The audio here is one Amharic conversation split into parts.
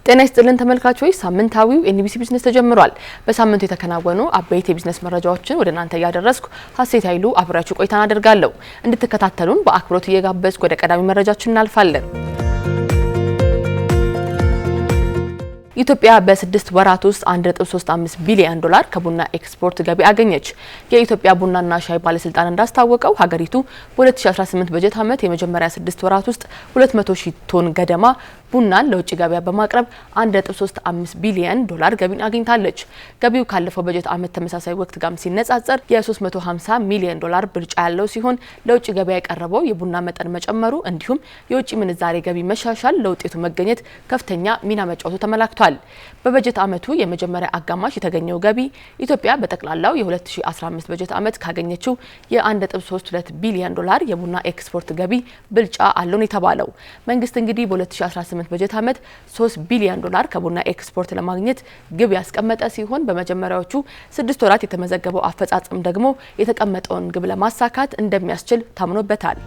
ጤና ይስጥልን ተመልካቾች፣ ሳምንታዊው ኤንቢሲ ቢዝነስ ተጀምሯል። በሳምንቱ የተከናወኑ አበይት የቢዝነስ መረጃዎችን ወደ እናንተ ያደረስኩ ሀሴት ኃይሉ አብራችሁ ቆይታ አደርጋለሁ። እንድትከታተሉን በአክብሮት እየጋበዝኩ ወደ ቀዳሚ መረጃችን እናልፋለን። ኢትዮጵያ በ6 ወራት ውስጥ 1.35 ቢሊዮን ዶላር ከቡና ኤክስፖርት ገቢ አገኘች። የኢትዮጵያ ቡናና ሻይ ባለስልጣን እንዳስታወቀው ሀገሪቱ በ2018 በጀት ዓመት የመጀመሪያ 6 ወራት ውስጥ 200 ሺህ ቶን ገደማ ቡናን ለውጭ ገበያ በማቅረብ 1.35 ቢሊዮን ዶላር ገቢን አግኝታለች። ገቢው ካለፈው በጀት ዓመት ተመሳሳይ ወቅት ጋር ሲነጻጸር የ350 ሚሊዮን ዶላር ብልጫ ያለው ሲሆን ለውጭ ገበያ የቀረበው የቡና መጠን መጨመሩ እንዲሁም የውጭ ምንዛሬ ገቢ መሻሻል ለውጤቱ መገኘት ከፍተኛ ሚና መጫወቱ ተመላክቷል። በበጀት ዓመቱ የመጀመሪያ አጋማሽ የተገኘው ገቢ ኢትዮጵያ በጠቅላላው የ2015 በጀት ዓመት ካገኘችው የ1.32 ቢሊዮን ዶላር የቡና ኤክስፖርት ገቢ ብልጫ አለው የተባለው መንግስት እንግዲህ በ2018 በጀት ዓመት 3 ቢሊዮን ዶላር ከቡና ኤክስፖርት ለማግኘት ግብ ያስቀመጠ ሲሆን በመጀመሪያዎቹ 6 ወራት የተመዘገበው አፈጻጸም ደግሞ የተቀመጠውን ግብ ለማሳካት እንደሚያስችል ታምኖበታል።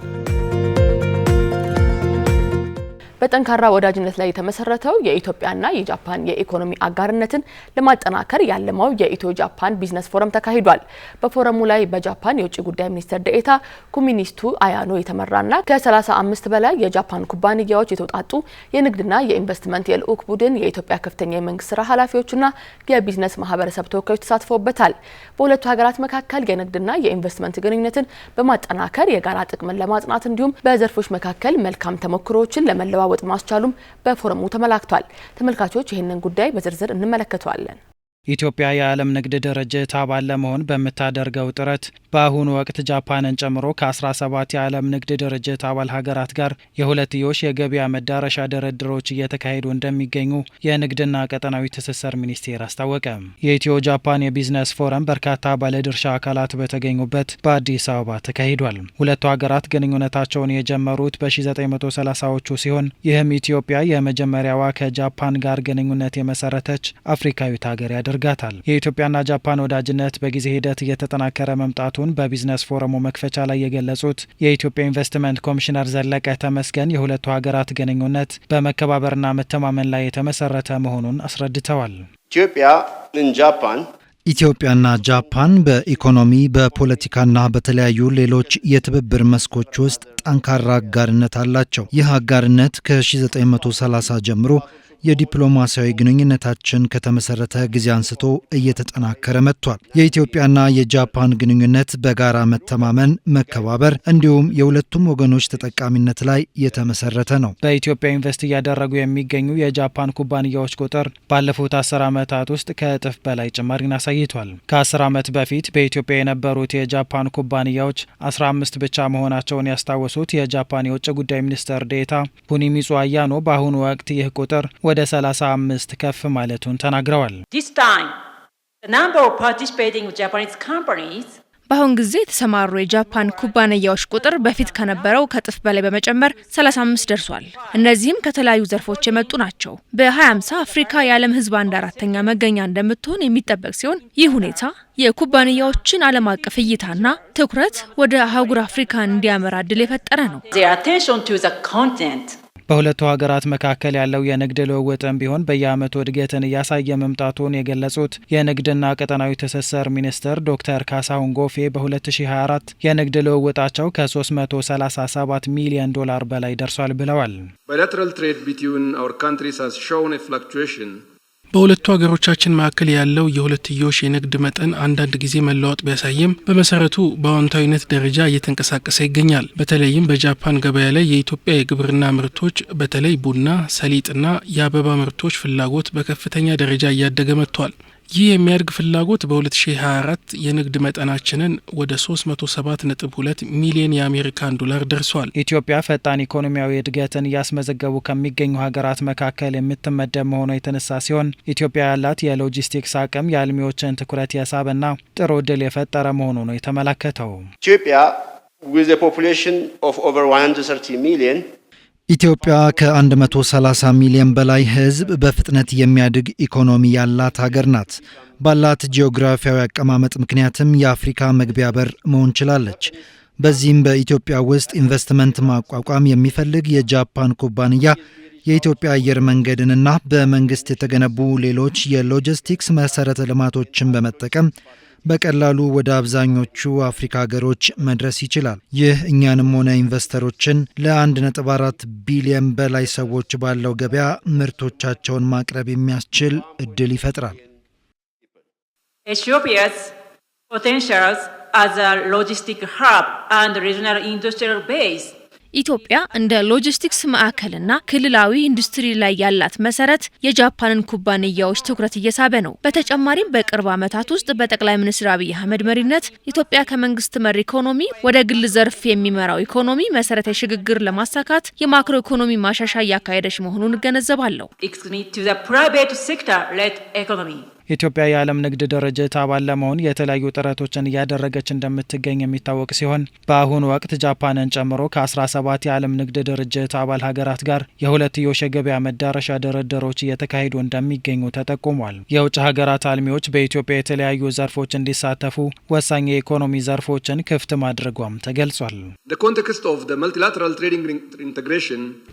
በጠንካራ ወዳጅነት ላይ የተመሰረተው የኢትዮጵያና የጃፓን የኢኮኖሚ አጋርነትን ለማጠናከር ያለመው የኢትዮ ጃፓን ቢዝነስ ፎረም ተካሂዷል። በፎረሙ ላይ በጃፓን የውጭ ጉዳይ ሚኒስትር ዴኤታ ኩሚኒስቱ አያኖ የተመራና ከ35 በላይ የጃፓን ኩባንያዎች የተውጣጡ የንግድና የኢንቨስትመንት የልዑክ ቡድን፣ የኢትዮጵያ ከፍተኛ የመንግስት ስራ ኃላፊዎችና የቢዝነስ ማህበረሰብ ተወካዮች ተሳትፈውበታል። በሁለቱ ሀገራት መካከል የንግድና የኢንቨስትመንት ግንኙነትን በማጠናከር የጋራ ጥቅምን ለማጽናት እንዲሁም በዘርፎች መካከል መልካም ተሞክሮዎችን ለመለዋወጥ ማስቻሉም በፎረሙ ተመላክቷል። ተመልካቾች ይህንን ጉዳይ በዝርዝር እንመለከተዋለን። ኢትዮጵያ የዓለም ንግድ ድርጅት አባል ለመሆን በምታደርገው ጥረት በአሁኑ ወቅት ጃፓንን ጨምሮ ከ17 የዓለም ንግድ ድርጅት አባል ሀገራት ጋር የሁለትዮሽ የገበያ መዳረሻ ድርድሮች እየተካሄዱ እንደሚገኙ የንግድና ቀጠናዊ ትስስር ሚኒስቴር አስታወቀ። የኢትዮ ጃፓን የቢዝነስ ፎረም በርካታ ባለድርሻ አካላት በተገኙበት በአዲስ አበባ ተካሂዷል። ሁለቱ ሀገራት ግንኙነታቸውን የጀመሩት በ1930ዎቹ ሲሆን ይህም ኢትዮጵያ የመጀመሪያዋ ከጃፓን ጋር ግንኙነት የመሰረተች አፍሪካዊት ሀገር ያደርጋል። የኢትዮጵያና ጃፓን ወዳጅነት በጊዜ ሂደት እየተጠናከረ መምጣቱን በቢዝነስ ፎረሙ መክፈቻ ላይ የገለጹት የኢትዮጵያ ኢንቨስትመንት ኮሚሽነር ዘለቀ ተመስገን የሁለቱ ሀገራት ግንኙነት በመከባበርና መተማመን ላይ የተመሰረተ መሆኑን አስረድተዋል። ኢትዮጵያና ጃፓን በኢኮኖሚ በፖለቲካና በተለያዩ ሌሎች የትብብር መስኮች ውስጥ ጠንካራ አጋርነት አላቸው። ይህ አጋርነት ከ1930 ጀምሮ የዲፕሎማሲያዊ ግንኙነታችን ከተመሰረተ ጊዜ አንስቶ እየተጠናከረ መጥቷል። የኢትዮጵያና የጃፓን ግንኙነት በጋራ መተማመን፣ መከባበር እንዲሁም የሁለቱም ወገኖች ተጠቃሚነት ላይ የተመሰረተ ነው። በኢትዮጵያ ኢንቨስት እያደረጉ የሚገኙ የጃፓን ኩባንያዎች ቁጥር ባለፉት 10 ዓመታት ውስጥ ከእጥፍ በላይ ጭማሪን አሳይቷል። ከ10 ዓመት በፊት በኢትዮጵያ የነበሩት የጃፓን ኩባንያዎች 15 ብቻ መሆናቸውን ያስታወሱት የጃፓን የውጭ ጉዳይ ሚኒስትር ዴኤታ ኩኒሚጹ አያኖ በአሁኑ ወቅት ይህ ቁጥር ወደ 35 ከፍ ማለቱን ተናግረዋል። በአሁን ጊዜ የተሰማሩ የጃፓን ኩባንያዎች ቁጥር በፊት ከነበረው ከእጥፍ በላይ በመጨመር 35 ደርሷል። እነዚህም ከተለያዩ ዘርፎች የመጡ ናቸው። በ2050 አፍሪካ የዓለም ሕዝብ 1/4 መገኛ እንደምትሆን የሚጠበቅ ሲሆን ይህ ሁኔታ የኩባንያዎችን ዓለም አቀፍ እይታና ትኩረት ወደ አህጉር አፍሪካ እንዲያመራ እድል የፈጠረ ነው። በሁለቱ ሀገራት መካከል ያለው የንግድ ልውውጥም ቢሆን በየዓመቱ እድገትን እያሳየ መምጣቱን የገለጹት የንግድና ቀጠናዊ ትስስር ሚኒስትር ዶክተር ካሳሁን ጎፌ በ2024 የንግድ ልውውጣቸው ከ337 ሚሊዮን ዶላር በላይ ደርሷል ብለዋል። በሁለቱ ሀገሮቻችን መካከል ያለው የሁለትዮሽ የንግድ መጠን አንዳንድ ጊዜ መለዋወጥ ቢያሳይም በመሰረቱ በአዎንታዊነት ደረጃ እየተንቀሳቀሰ ይገኛል። በተለይም በጃፓን ገበያ ላይ የኢትዮጵያ የግብርና ምርቶች በተለይ ቡና፣ ሰሊጥና የአበባ ምርቶች ፍላጎት በከፍተኛ ደረጃ እያደገ መጥቷል። ይህ የሚያድግ ፍላጎት በ2024 የንግድ መጠናችንን ወደ 307.2 ሚሊዮን የአሜሪካን ዶላር ደርሷል። ኢትዮጵያ ፈጣን ኢኮኖሚያዊ እድገትን እያስመዘገቡ ከሚገኙ ሀገራት መካከል የምትመደብ መሆኗ የተነሳ ሲሆን ኢትዮጵያ ያላት የሎጂስቲክስ አቅም የአልሚዎችን ትኩረት የሳበና ጥሩ እድል የፈጠረ መሆኑ ነው የተመላከተው። ኢትዮጵያ ከ130 ሚሊዮን በላይ ሕዝብ በፍጥነት የሚያድግ ኢኮኖሚ ያላት ሀገር ናት። ባላት ጂኦግራፊያዊ አቀማመጥ ምክንያትም የአፍሪካ መግቢያ በር መሆን ችላለች። በዚህም በኢትዮጵያ ውስጥ ኢንቨስትመንት ማቋቋም የሚፈልግ የጃፓን ኩባንያ የኢትዮጵያ አየር መንገድንና በመንግስት የተገነቡ ሌሎች የሎጂስቲክስ መሰረተ ልማቶችን በመጠቀም በቀላሉ ወደ አብዛኞቹ አፍሪካ ሀገሮች መድረስ ይችላል። ይህ እኛንም ሆነ ኢንቨስተሮችን ለ1.4 ቢሊዮን በላይ ሰዎች ባለው ገበያ ምርቶቻቸውን ማቅረብ የሚያስችል እድል ይፈጥራል። Ethiopia's potentials as a logistic hub and regional industrial base ኢትዮጵያ እንደ ሎጂስቲክስ ማዕከልና ክልላዊ ኢንዱስትሪ ላይ ያላት መሰረት የጃፓንን ኩባንያዎች ትኩረት እየሳበ ነው። በተጨማሪም በቅርብ ዓመታት ውስጥ በጠቅላይ ሚኒስትር አብይ አህመድ መሪነት ኢትዮጵያ ከመንግስት መር ኢኮኖሚ ወደ ግል ዘርፍ የሚመራው ኢኮኖሚ መሰረታዊ ሽግግር ለማሳካት የማክሮ ኢኮኖሚ ማሻሻያ እያካሄደች መሆኑን እገነዘባለሁ። ኢትዮጵያ የዓለም ንግድ ድርጅት አባል ለመሆን የተለያዩ ጥረቶችን እያደረገች እንደምትገኝ የሚታወቅ ሲሆን በአሁኑ ወቅት ጃፓንን ጨምሮ ከ17 የዓለም ንግድ ድርጅት አባል ሀገራት ጋር የሁለትዮሽ የገበያ መዳረሻ ድርድሮች እየተካሄዱ እንደሚገኙ ተጠቁሟል። የውጭ ሀገራት አልሚዎች በኢትዮጵያ የተለያዩ ዘርፎች እንዲሳተፉ ወሳኝ የኢኮኖሚ ዘርፎችን ክፍት ማድረጓም ተገልጿል።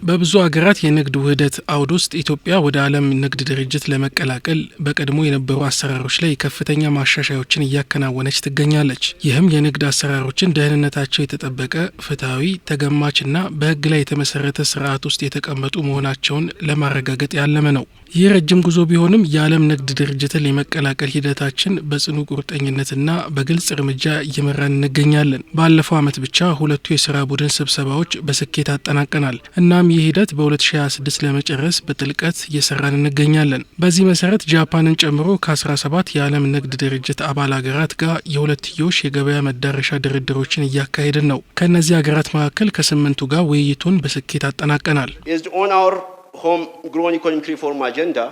በብዙ ሀገራት የንግድ ውህደት አውድ ውስጥ ኢትዮጵያ ወደ ዓለም ንግድ ድርጅት ለመቀላቀል በቀድሞ የነበሩ አሰራሮች ላይ ከፍተኛ ማሻሻያዎችን እያከናወነች ትገኛለች። ይህም የንግድ አሰራሮችን ደህንነታቸው የተጠበቀ ፍትሐዊ፣ ተገማችና በሕግ ላይ የተመሰረተ ስርዓት ውስጥ የተቀመጡ መሆናቸውን ለማረጋገጥ ያለመ ነው። ይህ ረጅም ጉዞ ቢሆንም የዓለም ንግድ ድርጅትን የመቀላቀል ሂደታችን በጽኑ ቁርጠኝነትና በግልጽ እርምጃ እየመራን እንገኛለን። ባለፈው ዓመት ብቻ 2 የስራ ቡድን ስብሰባዎች በስኬት አጠናቀናል። እናም ይህ ሂደት በ2026 ለመጨረስ በጥልቀት እየሰራን እንገኛለን። በዚህ መሰረት ጃፓንን ጨምሮ ከ17 የዓለም ንግድ ድርጅት አባል ሀገራት ጋር የሁለትዮሽ የገበያ መዳረሻ ድርድሮችን እያካሄድን ነው። ከእነዚህ ሀገራት መካከል ከ8ቱ ጋር ውይይቱን በስኬት አጠናቀናል።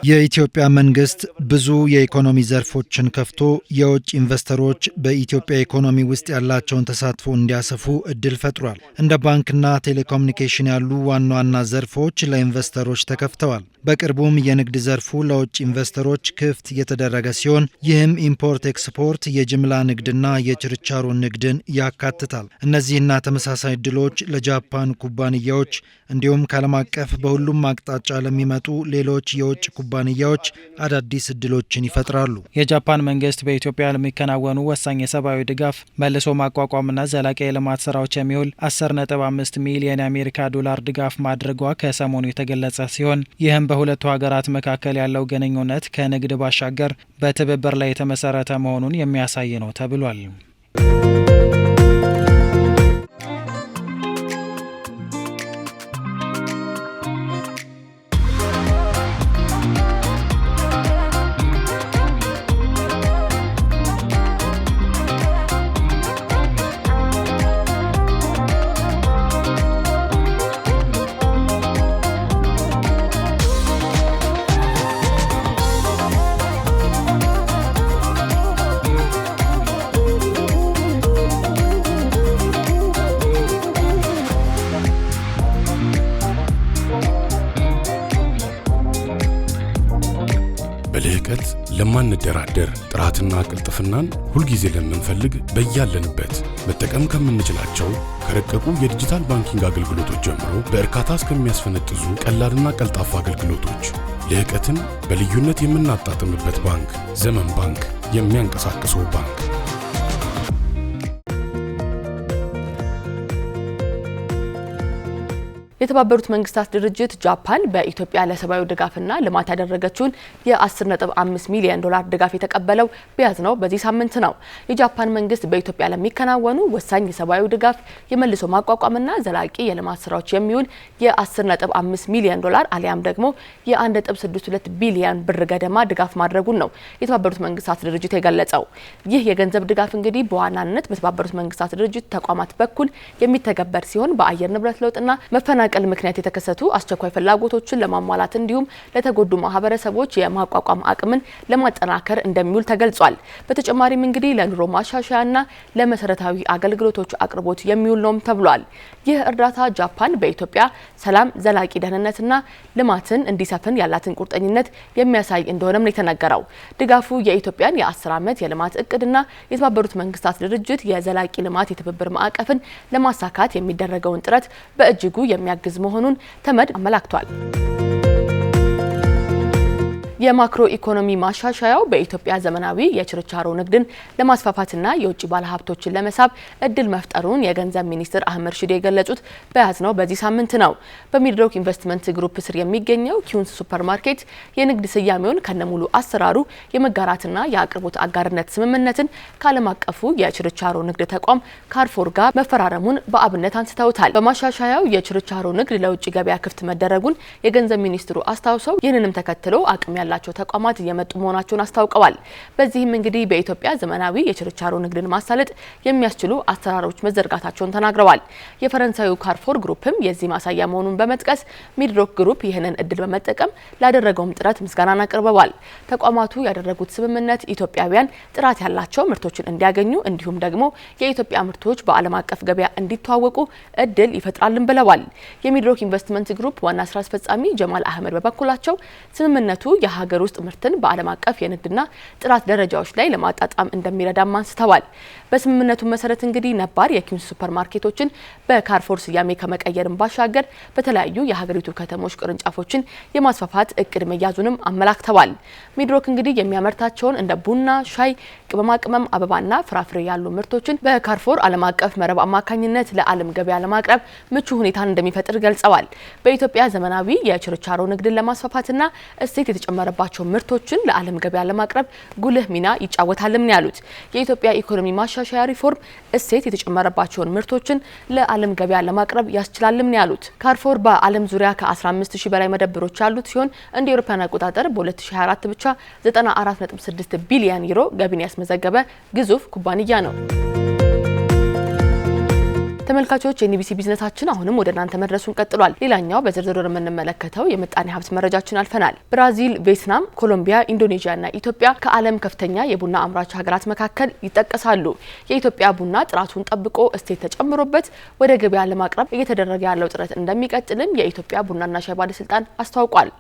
የኢትዮጵያ መንግስት ብዙ የኢኮኖሚ ዘርፎችን ከፍቶ የውጭ ኢንቨስተሮች በኢትዮጵያ ኢኮኖሚ ውስጥ ያላቸውን ተሳትፎ እንዲያሰፉ እድል ፈጥሯል። እንደ ባንክና ቴሌኮሙኒኬሽን ያሉ ዋና ዋና ዘርፎች ለኢንቨስተሮች ተከፍተዋል። በቅርቡም የንግድ ዘርፉ ለውጭ ኢንቨስተሮች ክፍት የተደረገ ሲሆን ይህም ኢምፖርት ኤክስፖርት፣ የጅምላ ንግድና የችርቻሮ ንግድን ያካትታል። እነዚህና ተመሳሳይ እድሎች ለጃፓን ኩባንያዎች እንዲሁም ከዓለም አቀፍ በሁሉም አቅጣጫ ለሚመጡ ሌሎች የውጭ ኩባንያዎች አዳዲስ እድሎችን ይፈጥራሉ። የጃፓን መንግስት በኢትዮጵያ ለሚከናወኑ ወሳኝ የሰብአዊ ድጋፍ፣ መልሶ ማቋቋምና ዘላቂ የልማት ስራዎች የሚውል 10.5 ሚሊዮን የአሜሪካ ዶላር ድጋፍ ማድረጓ ከሰሞኑ የተገለጸ ሲሆን ይህም በሁለቱ ሀገራት መካከል ያለው ግንኙነት ከንግድ ባሻገር በትብብር ላይ የተመሰረተ መሆኑን የሚያሳይ ነው ተብሏል። በልህቀት ለማንደራደር ጥራትና ቅልጥፍናን ሁልጊዜ ለምንፈልግ በያለንበት መጠቀም ከምንችላቸው ከረቀቁ የዲጂታል ባንኪንግ አገልግሎቶች ጀምሮ በእርካታ እስከሚያስፈነጥዙ ቀላልና ቀልጣፋ አገልግሎቶች ልህቀትን በልዩነት የምናጣጥምበት ባንክ ዘመን ባንክ፣ የሚያንቀሳቅሰው ባንክ። የተባበሩት መንግስታት ድርጅት ጃፓን በኢትዮጵያ ለሰብአዊ ድጋፍና ልማት ያደረገችውን የ10.5 ሚሊዮን ዶላር ድጋፍ የተቀበለው በያዝነው በዚህ ሳምንት ነው። የጃፓን መንግስት በኢትዮጵያ ለሚከናወኑ ወሳኝ የሰብአዊ ድጋፍ፣ የመልሶ ማቋቋምና ዘላቂ የልማት ስራዎች የሚውል የ10.5 ሚሊዮን ዶላር አሊያም ደግሞ የ1.62 ቢሊዮን ብር ገደማ ድጋፍ ማድረጉን ነው የተባበሩት መንግስታት ድርጅት የገለጸው። ይህ የገንዘብ ድጋፍ እንግዲህ በዋናነት በተባበሩት መንግስታት ድርጅት ተቋማት በኩል የሚተገበር ሲሆን በአየር ንብረት ለውጥና መፈናቀል ምክንያት የተከሰቱ አስቸኳይ ፍላጎቶችን ለማሟላት እንዲሁም ለተጎዱ ማህበረሰቦች የማቋቋም አቅምን ለማጠናከር እንደሚውል ተገልጿል። በተጨማሪም እንግዲህ ለኑሮ ማሻሻያና ለመሰረታዊ አገልግሎቶች አቅርቦት የሚውል ነውም ተብሏል። ይህ እርዳታ ጃፓን በኢትዮጵያ ሰላም፣ ዘላቂ ደህንነትና ልማትን እንዲሰፍን ያላትን ቁርጠኝነት የሚያሳይ እንደሆነም ነው የተነገረው። ድጋፉ የኢትዮጵያን የ10 ዓመት የልማት እቅድና የተባበሩት መንግስታት ድርጅት የዘላቂ ልማት የትብብር ማዕቀፍን ለማሳካት የሚደረገውን ጥረት በእጅጉ የሚያግዝ መሆኑን ተመድ አመላክቷል። የማክሮ ኢኮኖሚ ማሻሻያው በኢትዮጵያ ዘመናዊ የችርቻሮ ንግድን ለማስፋፋትና የውጭ ባለሀብቶችን ለመሳብ እድል መፍጠሩን የገንዘብ ሚኒስትር አህመድ ሺዴ የገለጹት በያዝነው በዚህ ሳምንት ነው። በሚድሮክ ኢንቨስትመንት ግሩፕ ስር የሚገኘው ኪዩንስ ሱፐርማርኬት የንግድ ስያሜውን ከነሙሉ አሰራሩ የመጋራትና የአቅርቦት አጋርነት ስምምነትን ከዓለም አቀፉ የችርቻሮ ንግድ ተቋም ካርፎር ጋር መፈራረሙን በአብነት አንስተውታል። በማሻሻያው የችርቻሮ ንግድ ለውጭ ገበያ ክፍት መደረጉን የገንዘብ ሚኒስትሩ አስታውሰው ይህንንም ተከትሎ አቅም ያላቸው ተቋማት እየመጡ መሆናቸውን አስታውቀዋል። በዚህም እንግዲህ በኢትዮጵያ ዘመናዊ የችርቻሮ ንግድን ማሳለጥ የሚያስችሉ አሰራሮች መዘርጋታቸውን ተናግረዋል። የፈረንሳዩ ካርፎር ግሩፕም የዚህ ማሳያ መሆኑን በመጥቀስ ሚድሮክ ግሩፕ ይህንን እድል በመጠቀም ላደረገውም ጥረት ምስጋናን አቅርበዋል። ተቋማቱ ያደረጉት ስምምነት ኢትዮጵያውያን ጥራት ያላቸው ምርቶችን እንዲያገኙ እንዲሁም ደግሞ የኢትዮጵያ ምርቶች በዓለም አቀፍ ገበያ እንዲተዋወቁ እድል ይፈጥራልን ብለዋል። የሚድሮክ ኢንቨስትመንት ግሩፕ ዋና ስራ አስፈጻሚ ጀማል አህመድ በበኩላቸው ስምምነቱ የሀገር ውስጥ ምርትን በዓለም አቀፍ የንግድና ጥራት ደረጃዎች ላይ ለማጣጣም እንደሚረዳም አንስተዋል። በስምምነቱ መሰረት እንግዲህ ነባር የኪዩንስ ሱፐርማርኬቶችን በካርፎር ስያሜ ከመቀየርም ባሻገር በተለያዩ የሀገሪቱ ከተሞች ቅርንጫፎችን የማስፋፋት እቅድ መያዙንም አመላክተዋል። ሚድሮክ እንግዲህ የሚያመርታቸውን እንደ ቡና፣ ሻይ፣ ቅመማ ቅመም፣ አበባና ፍራፍሬ ያሉ ምርቶችን በካርፎር ዓለም አቀፍ መረብ አማካኝነት ለዓለም ገበያ ለማቅረብ ምቹ ሁኔታን እንደሚፈጥር ገልጸዋል። በኢትዮጵያ ዘመናዊ የችርቻሮ ንግድን ለማስፋፋትና እሴት የተጨመረባቸው ምርቶችን ለዓለም ገበያ ለማቅረብ ጉልህ ሚና ይጫወታልም ነው ያሉት። የኢትዮጵያ ኢኮኖሚ ማሻሻያ ሪፎርም እሴት የተጨመረባቸውን ምርቶችን ለዓለም ገበያ ለማቅረብ ያስችላልም ነው ያሉት። ካርፎር በዓለም ዙሪያ ከ15000 በላይ መደብሮች ያሉት ሲሆን እንደ አውሮፓውያን አቆጣጠር በ2024 ብቻ 94.6 ቢሊዮን ዩሮ ገቢን ያስመዘገበ ግዙፍ ኩባንያ ነው። ተመልካቾች የኤንቢሲ ቢዝነሳችን አሁንም ወደ እናንተ መድረሱን ቀጥሏል። ሌላኛው በዝርዝር የምንመለከተው የምጣኔ ሀብት መረጃችን አልፈናል። ብራዚል፣ ቪየትናም፣ ኮሎምቢያ፣ ኢንዶኔዥያና ኢትዮጵያ ከዓለም ከፍተኛ የቡና አምራች ሀገራት መካከል ይጠቀሳሉ። የኢትዮጵያ ቡና ጥራቱን ጠብቆ እሴት ተጨምሮበት ወደ ገበያ ለማቅረብ እየተደረገ ያለው ጥረት እንደሚቀጥልም የኢትዮጵያ ቡናና ሻይ ባለስልጣን አስታውቋል።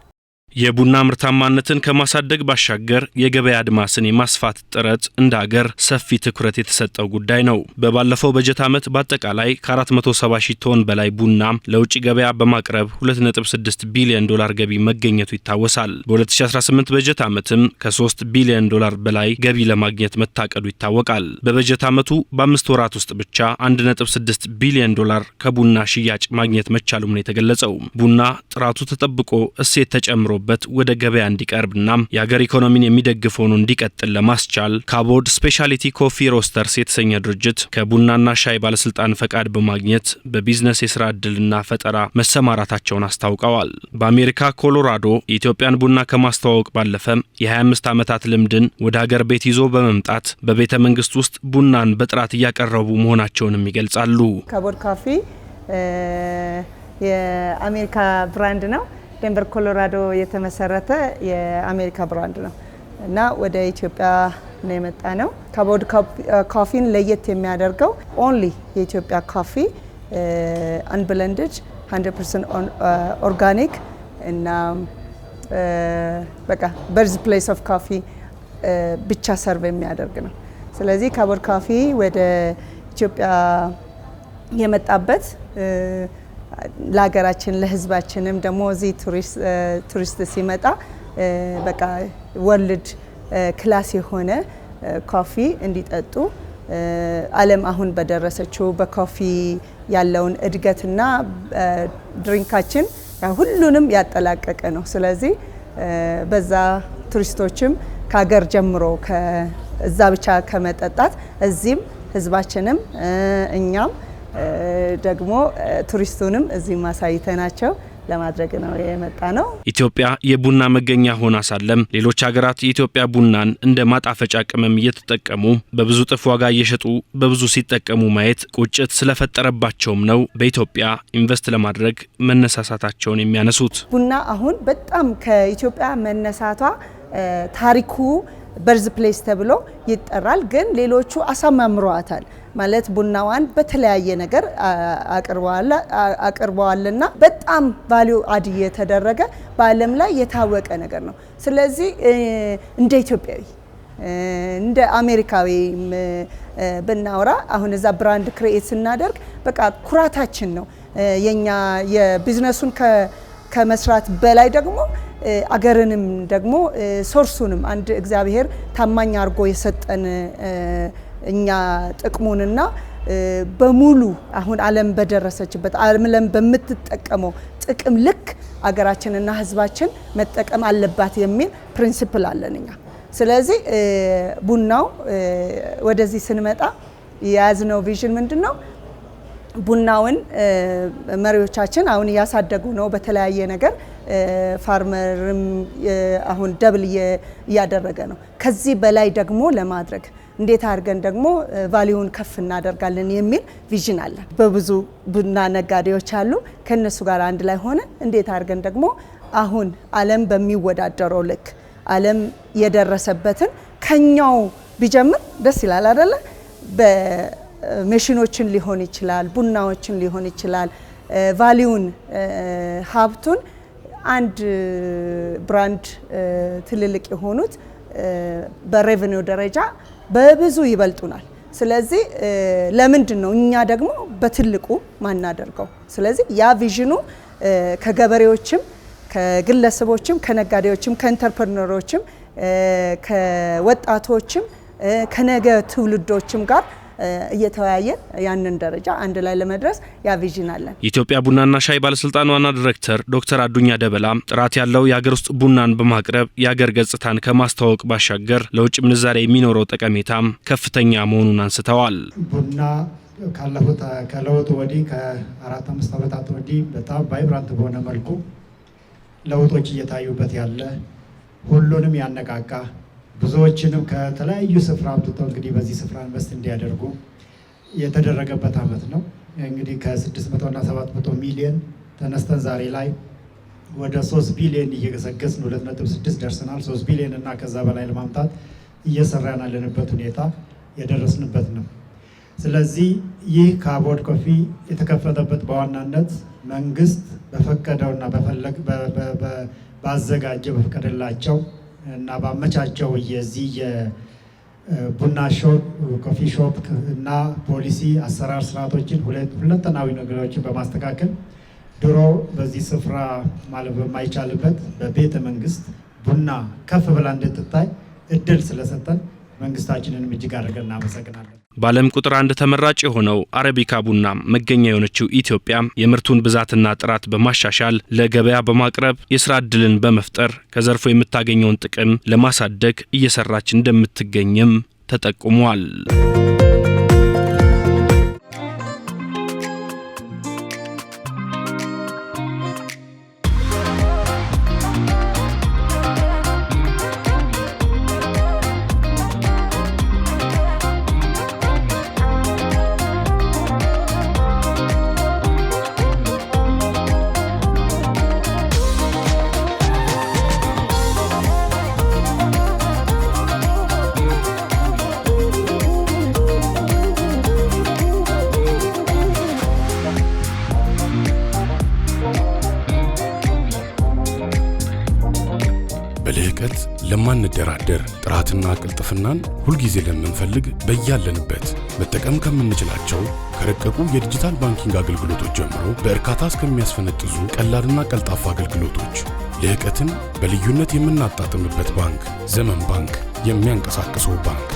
የቡና ምርታማነትን ከማሳደግ ባሻገር የገበያ አድማስን የማስፋት ጥረት እንደ ሀገር ሰፊ ትኩረት የተሰጠው ጉዳይ ነው። በባለፈው በጀት ዓመት በአጠቃላይ ከ470 ሺህ ቶን በላይ ቡና ለውጭ ገበያ በማቅረብ 2.6 ቢሊዮን ዶላር ገቢ መገኘቱ ይታወሳል። በ2018 በጀት ዓመትም ከ3 ቢሊዮን ዶላር በላይ ገቢ ለማግኘት መታቀዱ ይታወቃል። በበጀት ዓመቱ በ5 ወራት ውስጥ ብቻ 1.6 ቢሊዮን ዶላር ከቡና ሽያጭ ማግኘት መቻሉም ነው የተገለጸው። ቡና ጥራቱ ተጠብቆ እሴት ተጨምሮ ወደ ገበያ እንዲቀርብና የሀገር ኢኮኖሚን የሚደግፍ ሆኖ እንዲቀጥል ለማስቻል ካቦድ ስፔሻሊቲ ኮፊ ሮስተርስ የተሰኘ ድርጅት ከቡናና ሻይ ባለስልጣን ፈቃድ በማግኘት በቢዝነስ የስራ ዕድልና ፈጠራ መሰማራታቸውን አስታውቀዋል። በአሜሪካ ኮሎራዶ የኢትዮጵያን ቡና ከማስተዋወቅ ባለፈ የ25 ዓመታት ልምድን ወደ ሀገር ቤት ይዞ በመምጣት በቤተ መንግስት ውስጥ ቡናን በጥራት እያቀረቡ መሆናቸውንም ይገልጻሉ። ካቦድ ኮፊ የአሜሪካ ብራንድ ነው። ዴንቨር ኮሎራዶ የተመሰረተ የአሜሪካ ብራንድ ነው እና ወደ ኢትዮጵያ ነው የመጣ ነው። ካቦድ ኮፊን ለየት የሚያደርገው ኦንሊ የኢትዮጵያ ኮፊ አንብለንድድ 100% ኦርጋኒክ እና በቃ በርዝ ፕሌስ ኦፍ ኮፊ ብቻ ሰርቭ የሚያደርግ ነው። ስለዚህ ካቦድ ኮፊ ወደ ኢትዮጵያ የመጣበት ለሀገራችን ለሕዝባችንም ደግሞ እዚህ ቱሪስት ሲመጣ በቃ ወርልድ ክላስ የሆነ ኮፊ እንዲጠጡ ዓለም አሁን በደረሰችው በኮፊ ያለውን እድገትና ድሪንካችን ሁሉንም ያጠላቀቀ ነው። ስለዚህ በዛ ቱሪስቶችም ከሀገር ጀምሮ ከዛ ብቻ ከመጠጣት እዚህም ሕዝባችንም እኛም ደግሞ ቱሪስቱንም እዚህ ማሳይተናቸው ለማድረግ ነው የመጣ ነው። ኢትዮጵያ የቡና መገኛ ሆና ሳለም ሌሎች ሀገራት የኢትዮጵያ ቡናን እንደ ማጣፈጫ ቅመም እየተጠቀሙ በብዙ ጥፍ ዋጋ እየሸጡ በብዙ ሲጠቀሙ ማየት ቁጭት ስለፈጠረባቸውም ነው በኢትዮጵያ ኢንቨስት ለማድረግ መነሳሳታቸውን የሚያነሱት። ቡና አሁን በጣም ከኢትዮጵያ መነሳቷ ታሪኩ በርዝ ፕሌስ ተብሎ ይጠራል። ግን ሌሎቹ አሳማምረዋታል ማለት ቡናዋን በተለያየ ነገር አቅርበዋልና በጣም ቫልዩ አድ የተደረገ በዓለም ላይ የታወቀ ነገር ነው። ስለዚህ እንደ ኢትዮጵያዊ እንደ አሜሪካዊ ብናወራ አሁን እዛ ብራንድ ክሬኤት ስናደርግ በቃ ኩራታችን ነው። የኛ የቢዝነሱን ከመስራት በላይ ደግሞ አገርንም ደግሞ ሶርሱንም አንድ እግዚአብሔር ታማኝ አርጎ የሰጠን እኛ ጥቅሙንና በሙሉ አሁን ዓለም በደረሰችበት ዓለም በምትጠቀመው ጥቅም ልክ አገራችንና ህዝባችን መጠቀም አለባት የሚል ፕሪንሲፕል አለን እኛ። ስለዚህ ቡናው ወደዚህ ስንመጣ የያዝነው ቪዥን ምንድነው? ቡናውን መሪዎቻችን አሁን ያሳደጉ ነው በተለያየ ነገር ፋርመርም አሁን ደብል ያደረገ ነው። ከዚህ በላይ ደግሞ ለማድረግ እንዴት አድርገን ደግሞ ቫልዩን ከፍ እናደርጋለን የሚል ቪዥን አለ። በብዙ ቡና ነጋዴዎች አሉ። ከነሱ ጋር አንድ ላይ ሆነ እንዴት አድርገን ደግሞ አሁን ዓለም በሚወዳደረው ልክ ዓለም የደረሰበትን ከኛው ቢጀምር ደስ ይላል አይደለ? በሜሽኖችን ሊሆን ይችላል፣ ቡናዎችን ሊሆን ይችላል። ቫልዩን ሀብቱን አንድ ብራንድ ትልልቅ የሆኑት በሬቨኒው ደረጃ በብዙ ይበልጡናል። ስለዚህ ለምንድን ነው እኛ ደግሞ በትልቁ ማናደርገው? ስለዚህ ያ ቪዥኑ ከገበሬዎችም ከግለሰቦችም ከነጋዴዎችም ከኢንተርፕረነሮችም ከወጣቶችም ከነገ ትውልዶችም ጋር እየተወያየን ያንን ደረጃ አንድ ላይ ለመድረስ ያ ቪዥን አለን። የኢትዮጵያ ቡናና ሻይ ባለስልጣን ዋና ዳይሬክተር ዶክተር አዱኛ ደበላ ጥራት ያለው የሀገር ውስጥ ቡናን በማቅረብ የሀገር ገጽታን ከማስተዋወቅ ባሻገር ለውጭ ምንዛሬ የሚኖረው ጠቀሜታም ከፍተኛ መሆኑን አንስተዋል። ቡና ካለፉት ከለውጡ ወዲህ ከ4-5 ዓመታት ወዲህ በጣም ቫይብራንት በሆነ መልኩ ለውጦች እየታዩበት ያለ ሁሉንም ያነቃቃ ብዙዎችንም ከተለያዩ ስፍራ አምጥተው እንግዲህ በዚህ ስፍራ ኢንቨስት እንዲያደርጉ የተደረገበት ዓመት ነው። እንግዲህ ከ600 እና 700 ሚሊዮን ተነስተን ዛሬ ላይ ወደ 3 ቢሊዮን እየገሰገስን 2.6 ደርሰናል። 3 ቢሊዮን እና ከዛ በላይ ለማምጣት እየሰራን ያለንበት ሁኔታ የደረስንበት ነው። ስለዚህ ይህ ካቦድ ኮፊ የተከፈተበት በዋናነት መንግስት በፈቀደውና ባዘጋጀ በፈቀደላቸው እና ባመቻቸው የዚህ የቡና ሾፕ ኮፊ ሾፕ እና ፖሊሲ አሰራር ስርዓቶችን ሁለንተናዊ ነገሮችን በማስተካከል ድሮ በዚህ ስፍራ ማለት በማይቻልበት በቤተ መንግስት ቡና ከፍ ብላ እንድትታይ እድል ስለሰጠን መንግስታችንን እጅግ አድርገን እናመሰግናለን። በዓለም ቁጥር 1 ተመራጭ የሆነው አረቢካ ቡና መገኛ የሆነችው ኢትዮጵያ የምርቱን ብዛትና ጥራት በማሻሻል ለገበያ በማቅረብ የስራ ዕድልን በመፍጠር ከዘርፉ የምታገኘውን ጥቅም ለማሳደግ እየሰራች እንደምትገኝም ተጠቁሟል። በልህቀት ለማንደራደር ጥራትና ቅልጥፍናን ሁልጊዜ ለምንፈልግ በያለንበት መጠቀም ከምንችላቸው ከረቀቁ የዲጂታል ባንኪንግ አገልግሎቶች ጀምሮ በእርካታ እስከሚያስፈነጥዙ ቀላልና ቀልጣፋ አገልግሎቶች ልህቀትን በልዩነት የምናጣጥምበት ባንክ ዘመን ባንክ፣ የሚያንቀሳቅሰው ባንክ።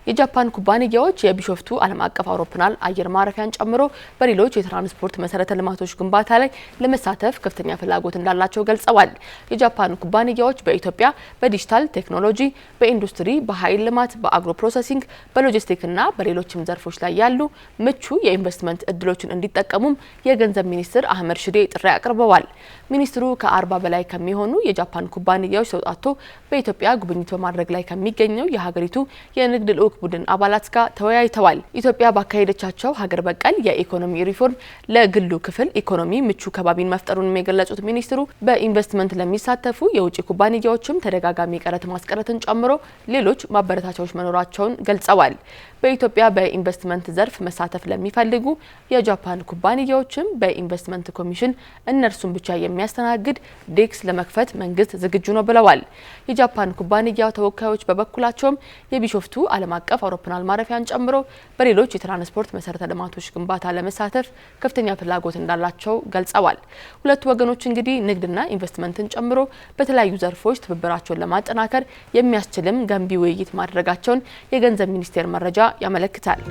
የጃፓን ኩባንያዎች የቢሾፍቱ ዓለም አቀፍ አውሮፕላን አየር ማረፊያን ጨምሮ በሌሎች የትራንስፖርት መሰረተ ልማቶች ግንባታ ላይ ለመሳተፍ ከፍተኛ ፍላጎት እንዳላቸው ገልጸዋል። የጃፓን ኩባንያዎች በኢትዮጵያ በዲጂታል ቴክኖሎጂ፣ በኢንዱስትሪ፣ በኃይል ልማት፣ በአግሮ ፕሮሰሲንግ፣ በሎጂስቲክና በሌሎችም ዘርፎች ላይ ያሉ ምቹ የኢንቨስትመንት እድሎችን እንዲጠቀሙም የገንዘብ ሚኒስትር አህመድ ሽዴ ጥሪ አቅርበዋል። ሚኒስትሩ ከ40 በላይ ከሚሆኑ የጃፓን ኩባንያዎች ተውጣቶ በኢትዮጵያ ጉብኝት በማድረግ ላይ ከሚገኘው የሀገሪቱ የንግድ ልዑክ ቡድን አባላት ጋር ተወያይተዋል። ኢትዮጵያ ባካሄደቻቸው ሀገር በቀል የኢኮኖሚ ሪፎርም ለግሉ ክፍል ኢኮኖሚ ምቹ ከባቢን መፍጠሩን የገለጹት ሚኒስትሩ በኢንቨስትመንት ለሚሳተፉ የውጭ ኩባንያዎችም ተደጋጋሚ ቀረጥ ማስቀረትን ጨምሮ ሌሎች ማበረታቻዎች መኖራቸውን ገልጸዋል። በኢትዮጵያ በኢንቨስትመንት ዘርፍ መሳተፍ ለሚፈልጉ የጃፓን ኩባንያዎችም በኢንቨስትመንት ኮሚሽን እነርሱን ብቻ የሚያስተናግድ ዴክስ ለመክፈት መንግስት ዝግጁ ነው ብለዋል። የጃፓን ኩባንያ ተወካዮች በበኩላቸውም የቢሾፍቱ ዓለም አቀፍ አውሮፕላን ማረፊያን ጨምሮ በሌሎች የትራንስፖርት መሰረተ ልማቶች ግንባታ ለመሳተፍ ከፍተኛ ፍላጎት እንዳላቸው ገልጸዋል። ሁለቱ ወገኖች እንግዲህ ንግድና ኢንቨስትመንትን ጨምሮ በተለያዩ ዘርፎች ትብብራቸውን ለማጠናከር የሚያስችልም ገንቢ ውይይት ማድረጋቸውን የገንዘብ ሚኒስቴር መረጃ ያመለክታል።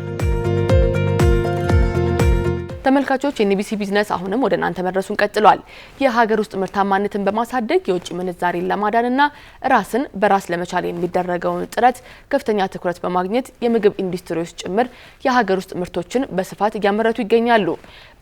ተመልካቾች የኤንቢሲ ቢዝነስ አሁንም ወደ እናንተ መድረሱን ቀጥሏል። የሀገር ውስጥ ምርታማነትን በማሳደግ የውጭ ምንዛሬን ለማዳንና ራስን በራስ ለመቻል የሚደረገውን ጥረት ከፍተኛ ትኩረት በማግኘት የምግብ ኢንዱስትሪዎች ጭምር የሀገር ውስጥ ምርቶችን በስፋት እያመረቱ ይገኛሉ።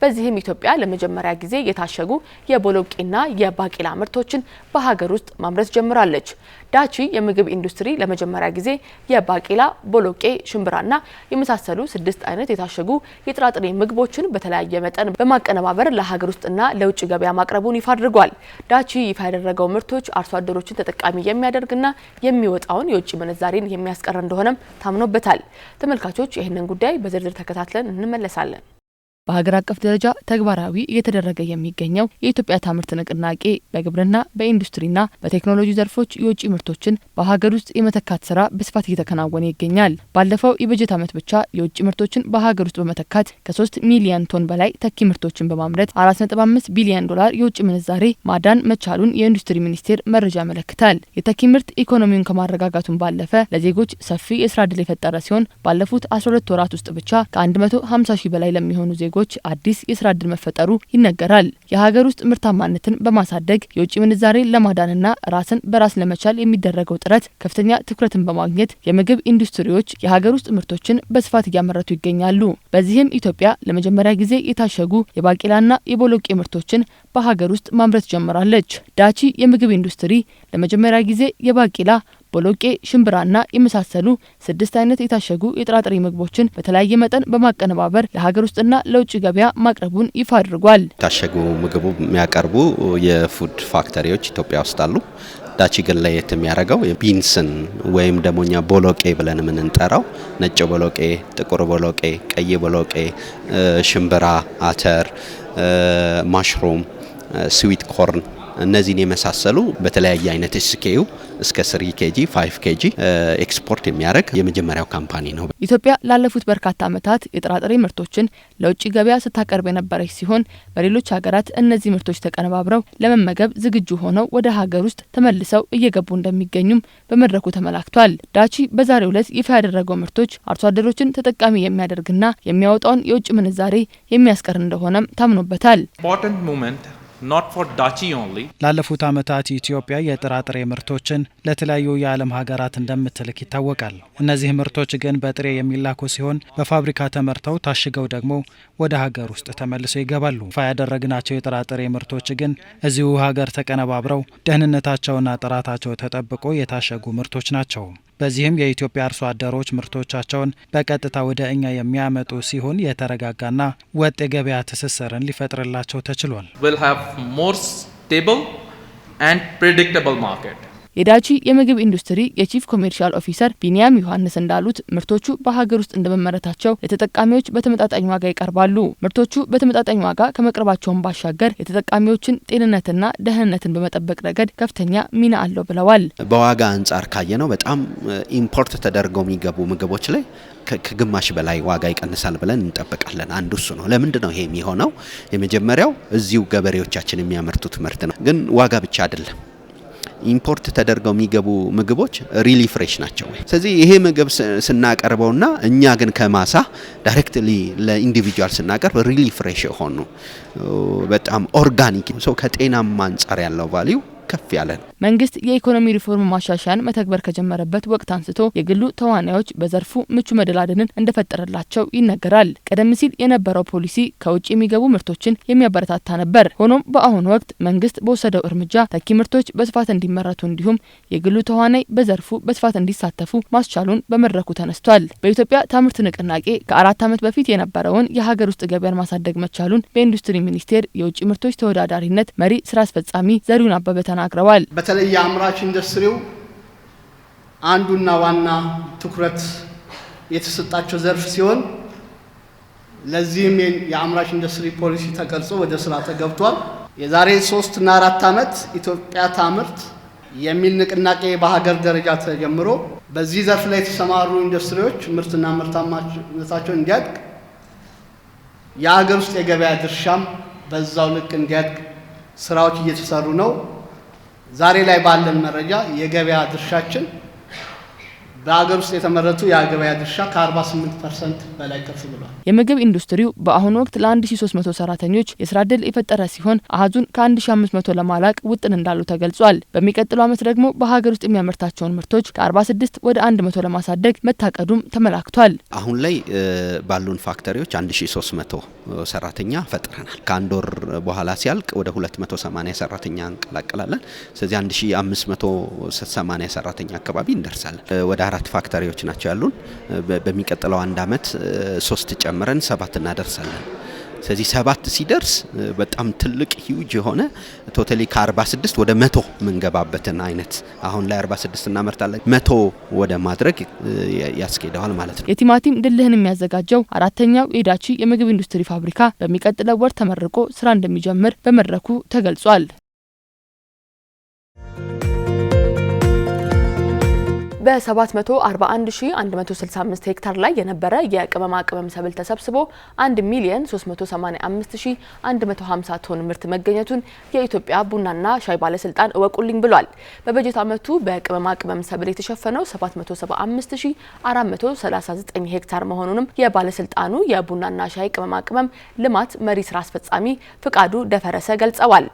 በዚህም ኢትዮጵያ ለመጀመሪያ ጊዜ የታሸጉ የቦሎቄና የባቄላ ምርቶችን በሀገር ውስጥ ማምረት ጀምራለች። ዳቺ የምግብ ኢንዱስትሪ ለመጀመሪያ ጊዜ የባቄላ፣ ቦሎቄ፣ ሽምብራና የመሳሰሉ 6 አይነት የታሸጉ የጥራጥሬ ምግቦችን በተለያየ መጠን በማቀነባበር ለሀገር ውስጥና ለውጭ ገበያ ማቅረቡን ይፋ አድርጓል። ዳቺ ይፋ ያደረገው ምርቶች አርሶ አደሮችን ተጠቃሚ የሚያደርግና የሚወጣውን የውጭ ምንዛሬን የሚያስቀር እንደሆነም ታምኖበታል። ተመልካቾች ይህንን ጉዳይ በዝርዝር ተከታትለን እንመለሳለን። በሀገር አቀፍ ደረጃ ተግባራዊ እየተደረገ የሚገኘው የኢትዮጵያ ታምርት ንቅናቄ በግብርና በኢንዱስትሪና በቴክኖሎጂ ዘርፎች የውጭ ምርቶችን በሀገር ውስጥ የመተካት ስራ በስፋት እየተከናወነ ይገኛል። ባለፈው የበጀት ዓመት ብቻ የውጭ ምርቶችን በሀገር ውስጥ በመተካት ከ3 ሚሊዮን ቶን በላይ ተኪ ምርቶችን በማምረት 4.5 ቢሊዮን ዶላር የውጭ ምንዛሬ ማዳን መቻሉን የኢንዱስትሪ ሚኒስቴር መረጃ ያመለክታል። የተኪ ምርት ኢኮኖሚውን ከማረጋጋቱን ባለፈ ለዜጎች ሰፊ የስራ ዕድል የፈጠረ ሲሆን ባለፉት 12 ወራት ውስጥ ብቻ ከ150 ሺህ በላይ ለሚሆኑ ዜጎች አዲስ የስራ ዕድል መፈጠሩ ይነገራል። የሀገር ውስጥ ምርታማነትን በማሳደግ የውጭ ምንዛሬን ለማዳንና ራስን በራስ ለመቻል የሚደረገው ጥረት ከፍተኛ ትኩረትን በማግኘት የምግብ ኢንዱስትሪዎች የሀገር ውስጥ ምርቶችን በስፋት እያመረቱ ይገኛሉ። በዚህም ኢትዮጵያ ለመጀመሪያ ጊዜ የታሸጉ የባቄላና የቦሎቄ ምርቶችን በሀገር ውስጥ ማምረት ጀምራለች። ዳቺ የምግብ ኢንዱስትሪ ለመጀመሪያ ጊዜ የባቄላ ቦሎቄ፣ ሽምብራና የመሳሰሉ 6 አይነት የታሸጉ የጥራጥሬ ምግቦችን በተለያየ መጠን በማቀነባበር ለሀገር ውስጥና ለውጭ ገበያ ማቅረቡን ይፋ አድርጓል። ታሸጉ ምግቡ የሚያቀርቡ የፉድ ፋክተሪዎች ኢትዮጵያ ውስጥ አሉ። ዳቺ ግን ለየት የሚያደርገው ቢንስን ወይም ደግሞ እኛ ቦሎቄ ብለን የምንጠራው ነጭ ቦሎቄ፣ ጥቁር ቦሎቄ፣ ቀይ ቦሎቄ፣ ሽምብራ፣ አተር፣ ማሽሩም፣ ስዊት ኮርን እነዚህን የመሳሰሉ በተለያየ አይነት ስኬዩ እስከ 3 ኬጂ 5 ኬጂ ኤክስፖርት የሚያደርግ የመጀመሪያው ካምፓኒ ነው። ኢትዮጵያ ላለፉት በርካታ ዓመታት የጥራጥሬ ምርቶችን ለውጭ ገበያ ስታቀርብ የነበረች ሲሆን በሌሎች ሀገራት እነዚህ ምርቶች ተቀነባብረው ለመመገብ ዝግጁ ሆነው ወደ ሀገር ውስጥ ተመልሰው እየገቡ እንደሚገኙም በመድረኩ ተመላክቷል። ዳቺ በዛሬው ዕለት ይፋ ያደረገው ምርቶች አርሶ አደሮችን ተጠቃሚ የሚያደርግና የሚያወጣውን የውጭ ምንዛሬ የሚያስቀር እንደሆነም ታምኖበታል። ላለፉት ዓመታት ኢትዮጵያ የጥራጥሬ ምርቶችን ለተለያዩ የዓለም ሀገራት እንደምትልክ ይታወቃል። እነዚህ ምርቶች ግን በጥሬ የሚላኩ ሲሆን በፋብሪካ ተመርተው ታሽገው ደግሞ ወደ ሀገር ውስጥ ተመልሰው ይገባሉ። ይፋ ያደረግናቸው የጥራጥሬ ምርቶች ግን እዚሁ ሀገር ተቀነባብረው ደህንነታቸውና ጥራታቸው ተጠብቆ የታሸጉ ምርቶች ናቸው። በዚህም የኢትዮጵያ አርሶ አደሮች ምርቶቻቸውን በቀጥታ ወደ እኛ የሚያመጡ ሲሆን የተረጋጋና ወጥ የገበያ ትስስርን ሊፈጥርላቸው ተችሏል። የዳቺ የምግብ ኢንዱስትሪ የቺፍ ኮሜርሻል ኦፊሰር ቢኒያም ዮሐንስ እንዳሉት ምርቶቹ በሀገር ውስጥ እንደመመረታቸው ለተጠቃሚዎች በተመጣጣኝ ዋጋ ይቀርባሉ። ምርቶቹ በተመጣጣኝ ዋጋ ከመቅረባቸውን ባሻገር የተጠቃሚዎችን ጤንነትና ደህንነትን በመጠበቅ ረገድ ከፍተኛ ሚና አለው ብለዋል። በዋጋ አንጻር ካየ ነው በጣም ኢምፖርት ተደርገው የሚገቡ ምግቦች ላይ ከግማሽ በላይ ዋጋ ይቀንሳል ብለን እንጠብቃለን። አንዱ እሱ ነው። ለምንድን ነው ይሄ የሚሆነው? የመጀመሪያው እዚሁ ገበሬዎቻችን የሚያመርቱት ምርት ነው። ግን ዋጋ ብቻ አይደለም። ኢምፖርት ተደርገው የሚገቡ ምግቦች ሪሊ ፍሬሽ ናቸው። ስለዚህ ይሄ ምግብ ስናቀርበውና እኛ ግን ከማሳ ዳይሬክትሊ ለኢንዲቪጁዋል ስናቀርብ ሪሊ ፍሬሽ የሆኑ በጣም ኦርጋኒክ ሰው ከጤናማ አንጻር ያለው ቫልዩ ከፍ ያለ ነው። መንግስት የኢኮኖሚ ሪፎርም ማሻሻያን መተግበር ከጀመረበት ወቅት አንስቶ የግሉ ተዋናዮች በዘርፉ ምቹ መደላድልን እንደፈጠረላቸው ይነገራል። ቀደም ሲል የነበረው ፖሊሲ ከውጭ የሚገቡ ምርቶችን የሚያበረታታ ነበር። ሆኖም በአሁኑ ወቅት መንግስት በወሰደው እርምጃ ተኪ ምርቶች በስፋት እንዲመረቱ እንዲሁም የግሉ ተዋናይ በዘርፉ በስፋት እንዲሳተፉ ማስቻሉን በመድረኩ ተነስቷል። በኢትዮጵያ ታምርት ንቅናቄ ከ4 ዓመት በፊት የነበረውን የሀገር ውስጥ ገበያን ማሳደግ መቻሉን በኢንዱስትሪ ሚኒስቴር የውጭ ምርቶች ተወዳዳሪነት መሪ ስራ አስፈጻሚ ዘሪሁን አበበ ተናግረዋል። በተለይ የአምራች ኢንዱስትሪው አንዱና ዋና ትኩረት የተሰጣቸው ዘርፍ ሲሆን ለዚህም የአምራች ኢንዱስትሪ ፖሊሲ ተቀርጾ ወደ ስራ ተገብቷል። የዛሬ 3 እና 4 ዓመት ኢትዮጵያ ታምርት የሚል ንቅናቄ በሀገር ደረጃ ተጀምሮ በዚህ ዘርፍ ላይ የተሰማሩ ኢንዱስትሪዎች ምርትና ምርታማነታቸውን እንዲያድግ የሀገር ውስጥ የገበያ ድርሻም በዛው ልክ እንዲያድግ ስራዎች እየተሰሩ ነው። ዛሬ ላይ ባለን መረጃ የገበያ ድርሻችን በሀገር ውስጥ የተመረቱ የገበያ ድርሻ ከ48% በላይ ከፍ ብሏል። የምግብ ኢንዱስትሪው በአሁኑ ወቅት ለ1300 ሰራተኞች የስራ ዕድል የፈጠረ ሲሆን አሃዙን ከ1500 ለማላቅ ውጥን እንዳሉ ተገልጿል። በሚቀጥለው ዓመት ደግሞ በሀገር ውስጥ የሚያመርታቸውን ምርቶች ከ46 ወደ 100 ለማሳደግ መታቀዱም ተመላክቷል። አሁን ላይ ባሉን ፋክተሪዎች 1300 ሰራተኛ ፈጥረናል። ከአንድ ወር በኋላ ሲያልቅ ወደ 280 ሰራተኛ እንቀላቀላለን። ስለዚህ 1580 ሰራተኛ አካባቢ እንደርሳለን። ወደ 4 ፋክተሪዎች ናቸው ያሉን። በሚቀጥለው አንድ አመት 3 ጨምረን 7 እናደርሳለን። ስለዚህ 7 ሲደርስ በጣም ትልቅ ሂውጅ የሆነ ቶታሊ ከ46 ወደ 100 ምንገባበትን አይነት አሁን ላይ 46 እናመርታለን 100 ወደ ማድረግ ያስኬደዋል ማለት ነው። የቲማቲም ድልህን የሚያዘጋጀው 4ኛው የዳቺ የምግብ ኢንዱስትሪ ፋብሪካ በሚቀጥለው ወር ተመርቆ ስራ እንደሚጀምር በመድረኩ ተገልጿል። በ741165 ሄክታር ላይ የነበረ የቅመማ ቅመም ሰብል ተሰብስቦ 1,385,150 ቶን ምርት መገኘቱን የኢትዮጵያ ቡናና ሻይ ባለስልጣን እወቁልኝ ብሏል። በበጀት ዓመቱ በቅመማ ቅመም ሰብል የተሸፈነው 775,439 ሄክታር መሆኑንም የባለስልጣኑ የቡናና ሻይ ቅመማ ቅመም ልማት መሪ ስራ አስፈጻሚ ፍቃዱ ደፈረሰ ገልጸዋል።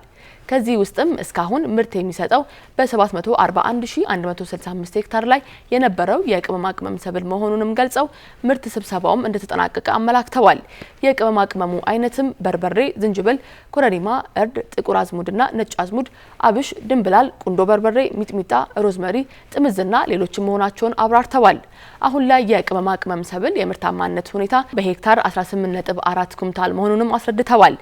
ከዚህ ውስጥም እስካሁን ምርት የሚሰጠው በ741,165 ሄክታር ላይ የነበረው የቅመማ ቅመም ሰብል መሆኑንም ገልጸው ምርት ስብሰባውም እንደተጠናቀቀ አመላክተዋል። የቅመማ ቅመሙ አይነትም በርበሬ፣ ዝንጅብል፣ ኮረሪማ፣ እርድ፣ ጥቁር አዝሙድና ነጭ አዝሙድ፣ አብሽ፣ ድንብላል፣ ቁንዶ በርበሬ፣ ሚጥሚጣ፣ ሮዝመሪ፣ ጥምዝና ሌሎችም መሆናቸውን አብራርተዋል። አሁን ላይ የቅመማ ቅመም ሰብል የምርታማነት ሁኔታ በሄክታር 18.4 ኩንታል መሆኑንም አስረድተዋል።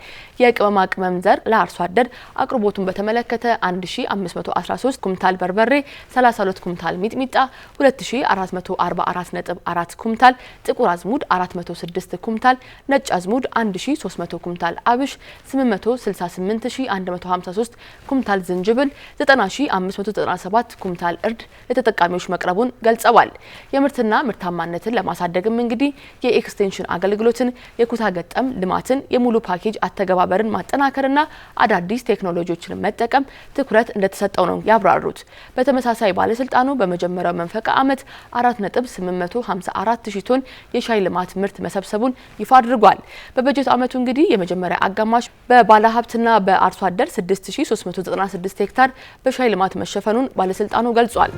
የቅመማ ቅመም ዘር ለአርሶ አደር አቅርቦቱን በተመለከተ 1513 ኩንታል በርበሬ፣ 32 ኩንታል ሚጥሚጣ፣ 2444.4 ኩንታል ጥቁር አዝሙድ፣ 406 ኩንታል ነጭ አዝሙድ፣ 1300 ኩንታል አብሽ፣ 868153 ኩንታል ዝንጅብል፣ 90597 ኩንታል እርድ ለተጠቃሚዎች መቅረቡን ገልጸዋል። የምርትና ምርታማነትን ለማሳደግም እንግዲህ የኤክስቴንሽን አገልግሎትን፣ የኩታ ገጠም ልማትን፣ የሙሉ ፓኬጅ አተገባበርን ማጠናከርና አዳዲስ ቴክኖሎጂዎችን መጠቀም ትኩረት እንደተሰጠው ነው ያብራሩት። በተመሳሳይ ባለስልጣኑ በመጀመሪያው መንፈቃ ዓመት 4.854 ሺህ ቶን የሻይ ልማት ምርት መሰብሰቡን ይፋ አድርጓል። በበጀት ዓመቱ እንግዲህ የመጀመሪያ አጋማሽ በባለሀብትና በአርሶ አደር 6396 ሄክታር በሻይ ልማት መሸፈኑን ባለስልጣኑ ገልጿል።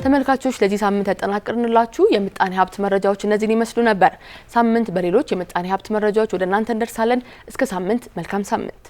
ተመልካቾች ለዚህ ሳምንት ያጠናቀርንላችሁ የምጣኔ ሀብት መረጃዎች እነዚህን ይመስሉ ነበር። ሳምንት በሌሎች የምጣኔ ሀብት መረጃዎች ወደ እናንተ እንደርሳለን። እስከ ሳምንት መልካም ሳምንት።